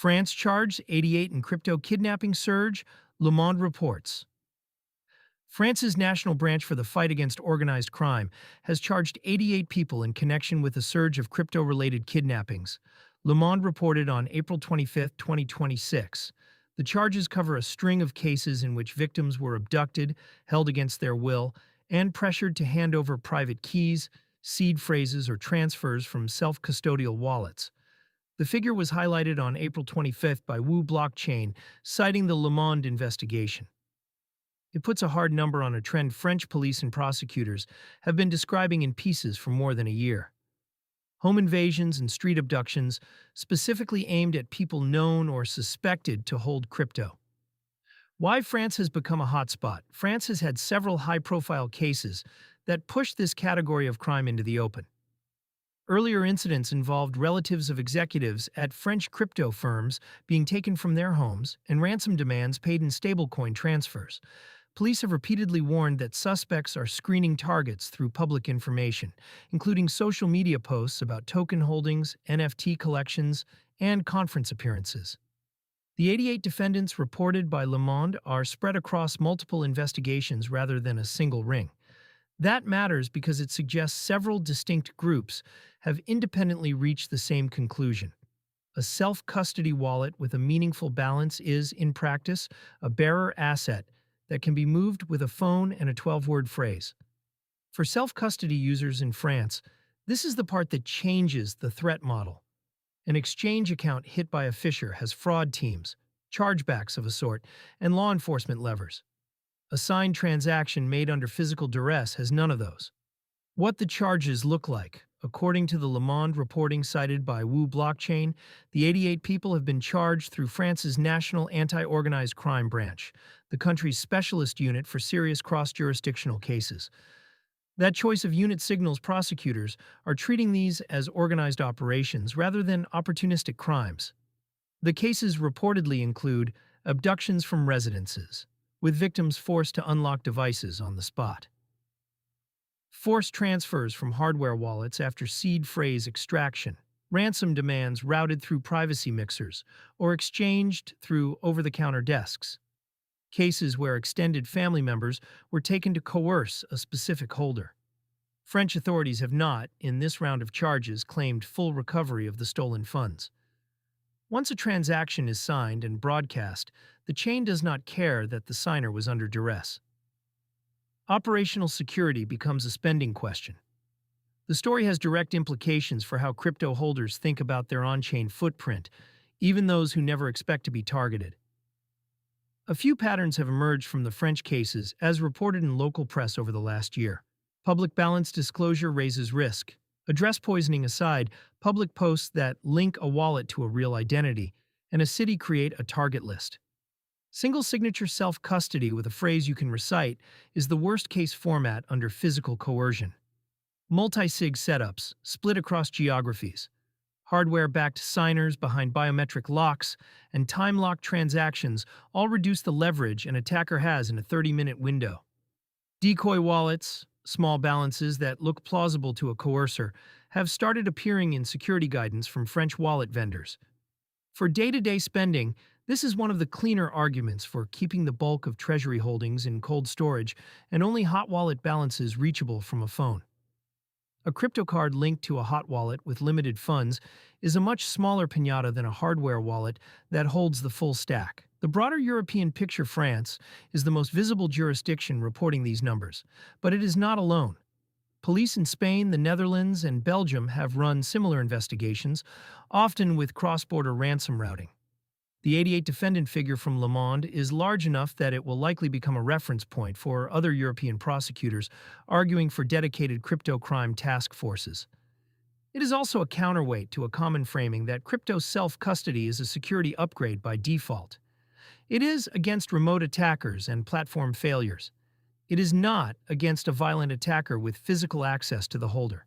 France charged 88 in crypto kidnapping surge, Le Monde reports. France's national branch for the fight against organized crime has charged 88 people in connection with a surge of crypto-related kidnappings. Le Monde reported on April 25, 2026. The charges cover a string of cases in which victims were abducted, held against their will, and pressured to hand over private keys, seed phrases, or transfers from self-custodial wallets. The figure was highlighted on April 25th by Wu Blockchain, citing the Le Monde investigation. It puts a hard number on a trend French police and prosecutors have been describing in pieces for more than a year. Home invasions and street abductions, specifically aimed at people known or suspected to hold crypto. Why France has become a hotspot? France has had several high-profile cases that pushed this category of crime into the open. Earlier incidents involved relatives of executives at French crypto firms being taken from their homes and ransom demands paid in stablecoin transfers. Police have repeatedly warned that suspects are screening targets through public information, including social media posts about token holdings, NFT collections, and conference appearances. The 88 defendants reported by Le Monde are spread across multiple investigations rather than a single ring. That matters because it suggests several distinct groups have independently reached the same conclusion. A self-custody wallet with a meaningful balance is, in practice, a bearer asset that can be moved with a phone and a 12-word phrase. For self-custody users in France, this is the part that changes the threat model. An exchange account hit by a phisher has fraud teams, chargebacks of a sort, and law enforcement levers. A signed transaction made under physical duress has none of those. What the charges look like. According to the Le Monde reporting cited by Wu Blockchain, the 88 people have been charged through France's National Anti-Organized Crime Branch, the country's specialist unit for serious cross-jurisdictional cases. That choice of unit signals prosecutors are treating these as organized operations rather than opportunistic crimes. The cases reportedly include abductions from residences, with victims forced to unlock devices on the spot. Forced transfers from hardware wallets after seed phrase extraction, ransom demands routed through privacy mixers, or exchanged through over-the-counter desks. Cases where extended family members were taken to coerce a specific holder. French authorities have not, in this round of charges, claimed full recovery of the stolen funds. Once a transaction is signed and broadcast, the chain does not care that the signer was under duress. Operational security becomes a spending question. The story has direct implications for how crypto holders think about their on-chain footprint, even those who never expect to be targeted. A few patterns have emerged from the French cases, as reported in local press over the last year. Public balance disclosure raises risk. Address poisoning aside, public posts that link a wallet to a real identity, and a city create a target list. Single signature self-custody with a phrase you can recite is the worst-case format under physical coercion. Multi-sig setups, split across geographies. Hardware-backed signers behind biometric locks, and time-locked transactions all reduce the leverage an attacker has in a 30-minute window. Decoy wallets, small balances that look plausible to a coercer, have started appearing in security guidance from French wallet vendors. For day-to-day spending, this is one of the cleaner arguments for keeping the bulk of treasury holdings in cold storage and only hot wallet balances reachable from a phone. A crypto card linked to a hot wallet with limited funds is a much smaller piñata than a hardware wallet that holds the full stack. The broader European picture. France is the most visible jurisdiction reporting these numbers, but it is not alone. Police in Spain, the Netherlands, and Belgium have run similar investigations, often with cross-border ransom routing. The 88 defendant figure from Le Monde is large enough that it will likely become a reference point for other European prosecutors arguing for dedicated crypto crime task forces. It is also a counterweight to a common framing that crypto self-custody is a security upgrade by default. It is against remote attackers and platform failures. It is not against a violent attacker with physical access to the holder.